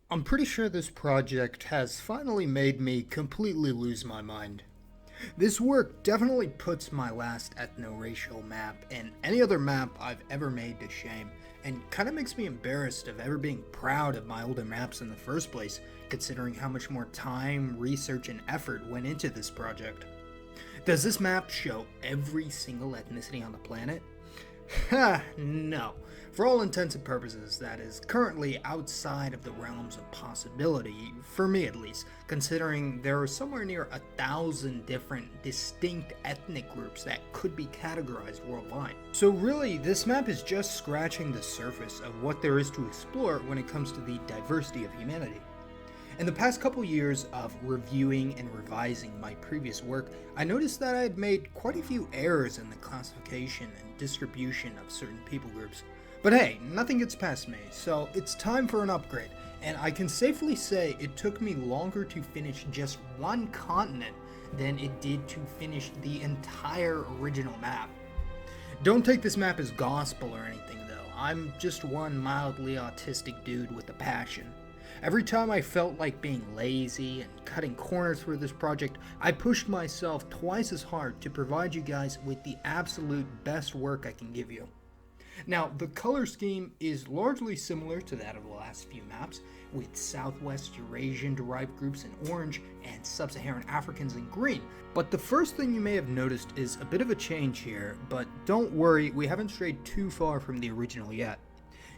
I'm pretty sure this project has finally made me completely lose my mind. This work definitely puts my last ethno-racial map and any other map I've ever made to shame, and kind of makes me embarrassed of ever being proud of my older maps in the first place, considering how much more time, research, and effort went into this project. Does this map show every single ethnicity on the planet? Ha, no. For all intents and purposes, that is currently outside of the realms of possibility, for me at least, considering there are somewhere near 1,000 different distinct ethnic groups that could be categorized worldwide. So really, this map is just scratching the surface of what there is to explore when it comes to the diversity of humanity. In the past couple years of reviewing and revising my previous work, I noticed that I had made quite a few errors in the classification and distribution of certain people groups. But hey, nothing gets past me, so it's time for an upgrade, and I can safely say it took me longer to finish just one continent than it did to finish the entire original map. Don't take this map as gospel or anything though, I'm just one mildly autistic dude with a passion. Every time I felt like being lazy and cutting corners for this project, I pushed myself twice as hard to provide you guys with the absolute best work I can give you. Now, the color scheme is largely similar to that of the last few maps, with Southwest Eurasian derived groups in orange and Sub-Saharan Africans in green. But the first thing you may have noticed is a bit of a change here, but don't worry, we haven't strayed too far from the original yet.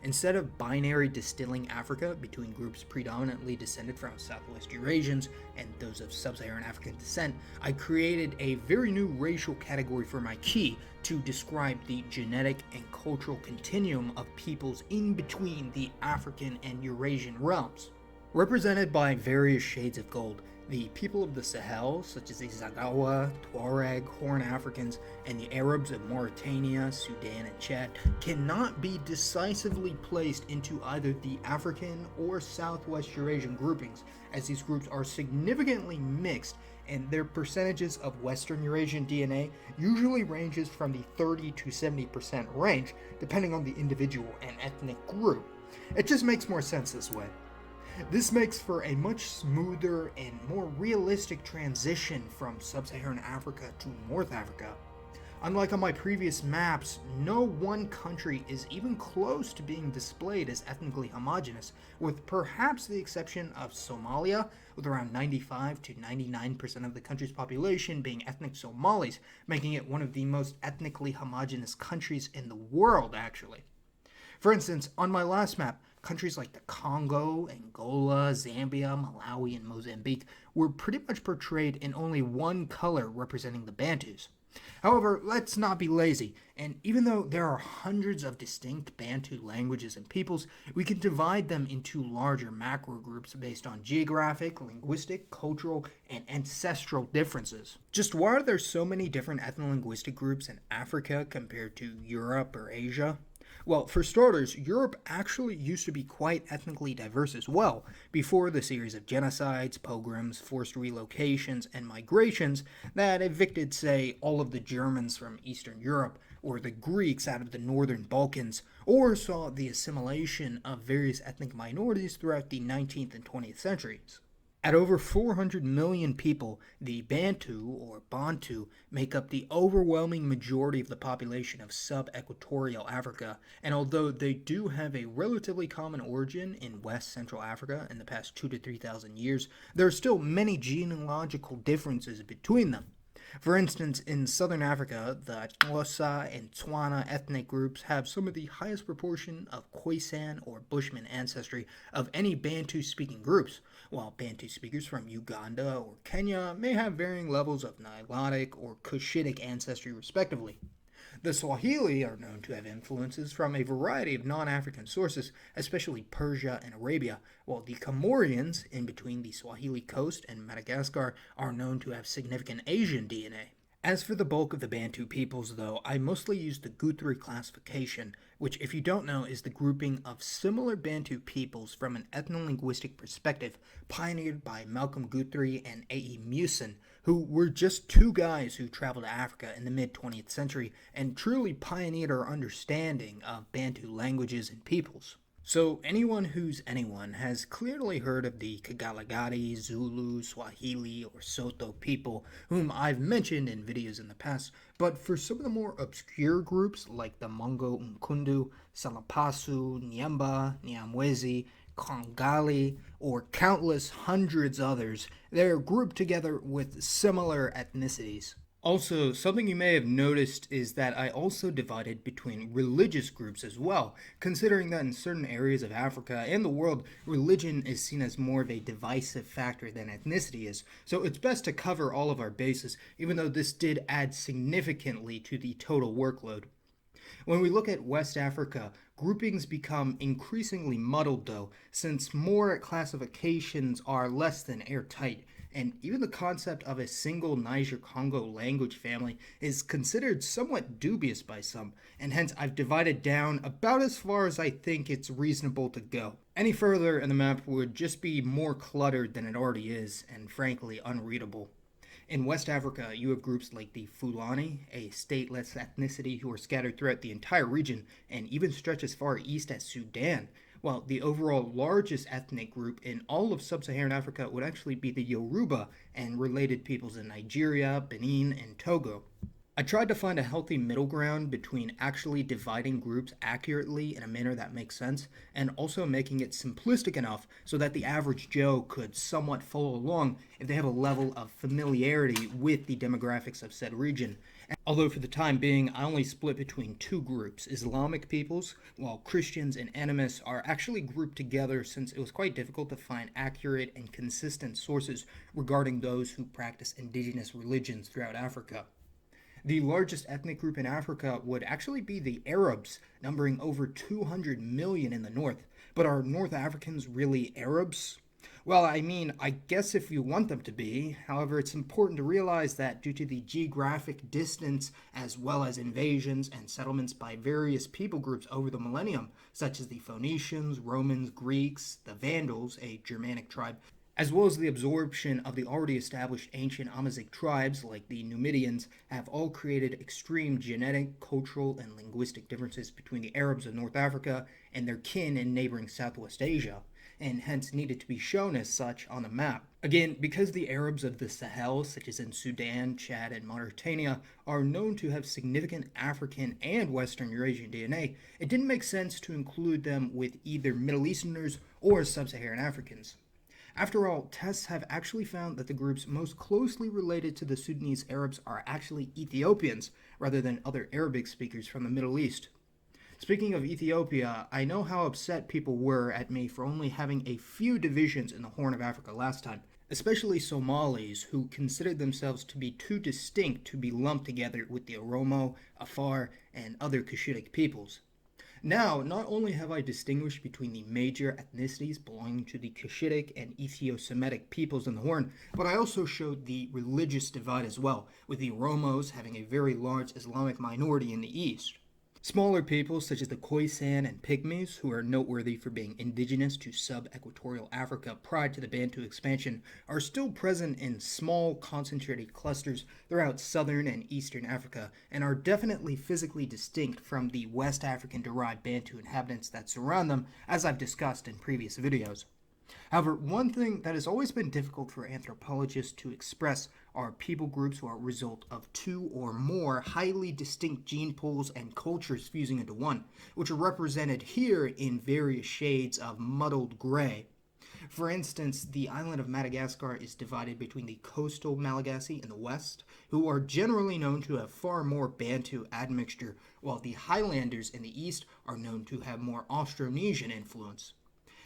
Instead of binary distilling Africa between groups predominantly descended from Southwest Eurasians and those of Sub-Saharan African descent, I created a very new racial category for my key to describe the genetic and cultural continuum of peoples in between the African and Eurasian realms. Represented by various shades of gold, the people of the Sahel, such as the Zaghawa, Tuareg, Horn Africans, and the Arabs of Mauritania, Sudan, and Chad cannot be decisively placed into either the African or Southwest Eurasian groupings, as these groups are significantly mixed and their percentages of Western Eurasian DNA usually ranges from the 30 to 70% range, depending on the individual and ethnic group. It just makes more sense this way. This makes for a much smoother and more realistic transition from Sub-Saharan Africa to North Africa. Unlike on my previous maps, no one country is even close to being displayed as ethnically homogeneous, with perhaps the exception of Somalia, with around 95 to 99% of the country's population being ethnic Somalis, making it one of the most ethnically homogeneous countries in the world, actually. For instance, on my last map, countries like the Congo, Angola, Zambia, Malawi, and Mozambique were pretty much portrayed in only one color representing the Bantus. However, let's not be lazy, and even though there are hundreds of distinct Bantu languages and peoples, we can divide them into larger macro groups based on geographic, linguistic, cultural, and ancestral differences. Just why are there so many different ethno-linguistic groups in Africa compared to Europe or Asia? Well, for starters, Europe actually used to be quite ethnically diverse as well, before the series of genocides, pogroms, forced relocations, and migrations that evicted, say, all of the Germans from Eastern Europe, or the Greeks out of the Northern Balkans, or saw the assimilation of various ethnic minorities throughout the 19th and 20th centuries. At over 400 million people, the Bantu, or Bantu, make up the overwhelming majority of the population of sub-equatorial Africa, and although they do have a relatively common origin in West Central Africa in the past 2 to 3,000 years, there are still many genealogical differences between them. For instance, in southern Africa, the Xhosa and Tswana ethnic groups have some of the highest proportion of Khoisan or Bushman ancestry of any Bantu-speaking groups, while Bantu speakers from Uganda or Kenya may have varying levels of Nilotic or Cushitic ancestry respectively. The Swahili are known to have influences from a variety of non-African sources, especially Persia and Arabia, while the Comorians, in between the Swahili coast and Madagascar, are known to have significant Asian DNA. As for the bulk of the Bantu peoples, though, I mostly use the Guthrie classification, which, if you don't know, is the grouping of similar Bantu peoples from an ethno-linguistic perspective pioneered by Malcolm Guthrie and A.E. Mewson, who were just two guys who traveled to Africa in the mid-20th century and truly pioneered our understanding of Bantu languages and peoples. So, anyone who's anyone has clearly heard of the Kagalagadi, Zulu, Swahili, or Soto people, whom I've mentioned in videos in the past, but for some of the more obscure groups like the Mongo Nkundu, Salapasu, Nyamba, Nyamwezi, Kongali, or countless hundreds others, they're grouped together with similar ethnicities. Also, something you may have noticed is that I also divided between religious groups as well, considering that in certain areas of Africa and the world, religion is seen as more of a divisive factor than ethnicity is. So it's best to cover all of our bases, even though this did add significantly to the total workload. When we look at West Africa, groupings become increasingly muddled though, since more classifications are less than airtight, and even the concept of a single Niger Congo language family is considered somewhat dubious by some, and hence I've divided down about as far as I think it's reasonable to go. Any further in the map would just be more cluttered than it already is, and frankly unreadable. In West Africa, you have groups like the Fulani, a stateless ethnicity who are scattered throughout the entire region and even stretch as far east as Sudan, while the overall largest ethnic group in all of sub-Saharan Africa would actually be the Yoruba and related peoples in Nigeria, Benin, and Togo. I tried to find a healthy middle ground between actually dividing groups accurately in a manner that makes sense and also making it simplistic enough so that the average Joe could somewhat follow along if they have a level of familiarity with the demographics of said region. Although for the time being, I only split between two groups, Islamic peoples, while Christians and animists are actually grouped together since it was quite difficult to find accurate and consistent sources regarding those who practice indigenous religions throughout Africa. The largest ethnic group in Africa would actually be the Arabs, numbering over 200 million in the north. But are North Africans really Arabs? Well, I mean, I guess if you want them to be. However, it's important to realize that due to the geographic distance, as well as invasions and settlements by various people groups over the millennium, such as the Phoenicians, Romans, Greeks, the Vandals, a Germanic tribe, as well as the absorption of the already established ancient Amazigh tribes like the Numidians, have all created extreme genetic, cultural, and linguistic differences between the Arabs of North Africa and their kin in neighboring Southwest Asia, and hence needed to be shown as such on the map. Again, because the Arabs of the Sahel, such as in Sudan, Chad, and Mauritania, are known to have significant African and Western Eurasian DNA, it didn't make sense to include them with either Middle Easterners or Sub-Saharan Africans. After all, tests have actually found that the groups most closely related to the Sudanese Arabs are actually Ethiopians, rather than other Arabic speakers from the Middle East. Speaking of Ethiopia, I know how upset people were at me for only having a few divisions in the Horn of Africa last time, especially Somalis, who considered themselves to be too distinct to be lumped together with the Oromo, Afar, and other Cushitic peoples. Now, not only have I distinguished between the major ethnicities belonging to the Cushitic and Ethio-Semitic peoples in the Horn, but I also showed the religious divide as well, with the Oromos having a very large Islamic minority in the east. Smaller peoples such as the Khoisan and Pygmies, who are noteworthy for being indigenous to sub-equatorial Africa prior to the Bantu expansion, are still present in small, concentrated clusters throughout southern and eastern Africa, and are definitely physically distinct from the West African-derived Bantu inhabitants that surround them, as I've discussed in previous videos. However, one thing that has always been difficult for anthropologists to express are people groups who are a result of two or more highly distinct gene pools and cultures fusing into one, which are represented here in various shades of muddled gray. For instance, the island of Madagascar is divided between the coastal Malagasy in the west, who are generally known to have far more Bantu admixture, while the Highlanders in the east are known to have more Austronesian influence.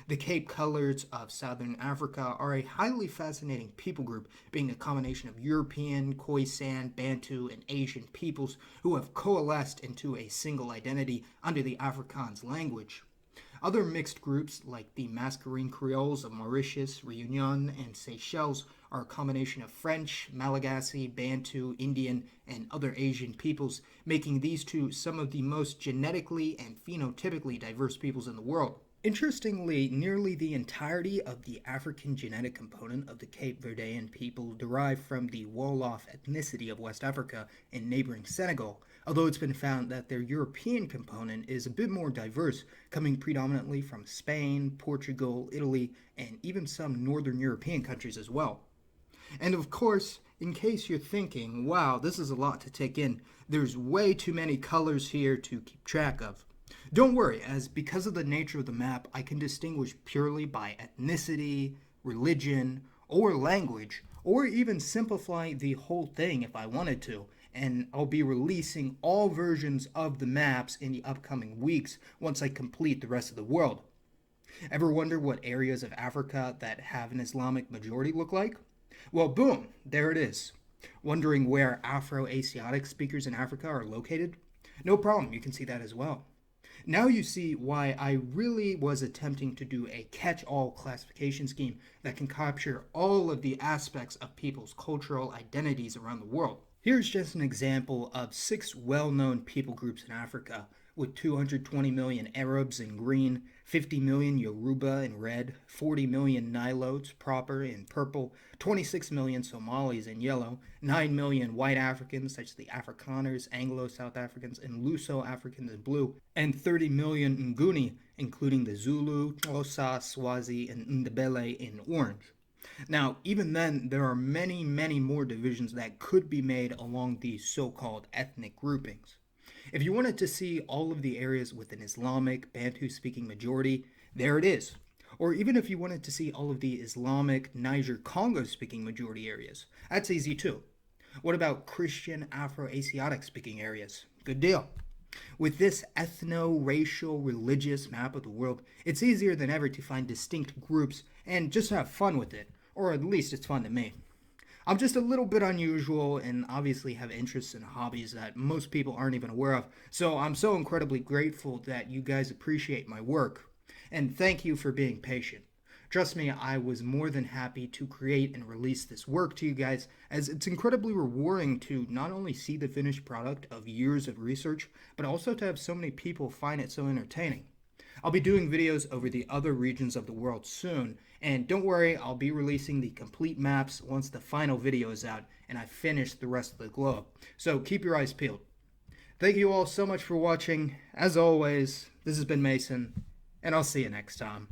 The Cape Coloureds of southern Africa are a highly fascinating people group, being a combination of European, Khoisan, Bantu, and Asian peoples who have coalesced into a single identity under the Afrikaans language. Other mixed groups, like the Mascarene Creoles of Mauritius, Réunion, and Seychelles, are a combination of French, Malagasy, Bantu, Indian, and other Asian peoples, making these two some of the most genetically and phenotypically diverse peoples in the world. Interestingly, nearly the entirety of the African genetic component of the Cape Verdean people derive from the Wolof ethnicity of West Africa and neighboring Senegal, although it's been found that their European component is a bit more diverse, coming predominantly from Spain, Portugal, Italy, and even some Northern European countries as well. And of course, in case you're thinking, wow, this is a lot to take in, there's way too many colors here to keep track of. Don't worry, as because of the nature of the map, I can distinguish purely by ethnicity, religion, or language, or even simplify the whole thing if I wanted to. And I'll be releasing all versions of the maps in the upcoming weeks once I complete the rest of the world. Ever wonder what areas of Africa that have an Islamic majority look like? Well, boom, there it is. Wondering where Afro-Asiatic speakers in Africa are located? No problem, you can see that as well. Now you see why I really was attempting to do a catch-all classification scheme that can capture all of the aspects of people's cultural identities around the world. Here's just an example of 6 well-known people groups in Africa, with 220 million Arabs in green, 50 million Yoruba in red, 40 million Nilotes proper in purple, 26 million Somalis in yellow, 9 million white Africans such as the Afrikaners, Anglo-South Africans, and Luso-Africans in blue, and 30 million Nguni, including the Zulu, Xhosa, Swazi, and Ndebele in orange. Now, even then, there are many, many more divisions that could be made along these so-called ethnic groupings. If you wanted to see all of the areas with an Islamic, Bantu-speaking majority, there it is. Or even if you wanted to see all of the Islamic, Niger-Congo-speaking majority areas, that's easy too. What about Christian, Afro-Asiatic speaking areas? Good deal. With this ethno-racial religious map of the world, it's easier than ever to find distinct groups and just have fun with it, or at least it's fun to me. I'm just a little bit unusual and obviously have interests and hobbies that most people aren't even aware of, so I'm so incredibly grateful that you guys appreciate my work. And thank you for being patient. Trust me, I was more than happy to create and release this work to you guys, as it's incredibly rewarding to not only see the finished product of years of research, but also to have so many people find it so entertaining. I'll be doing videos over the other regions of the world soon, and don't worry, I'll be releasing the complete maps once the final video is out and I finish the rest of the globe. So keep your eyes peeled. Thank you all so much for watching. As always, this has been Mason, and I'll see you next time.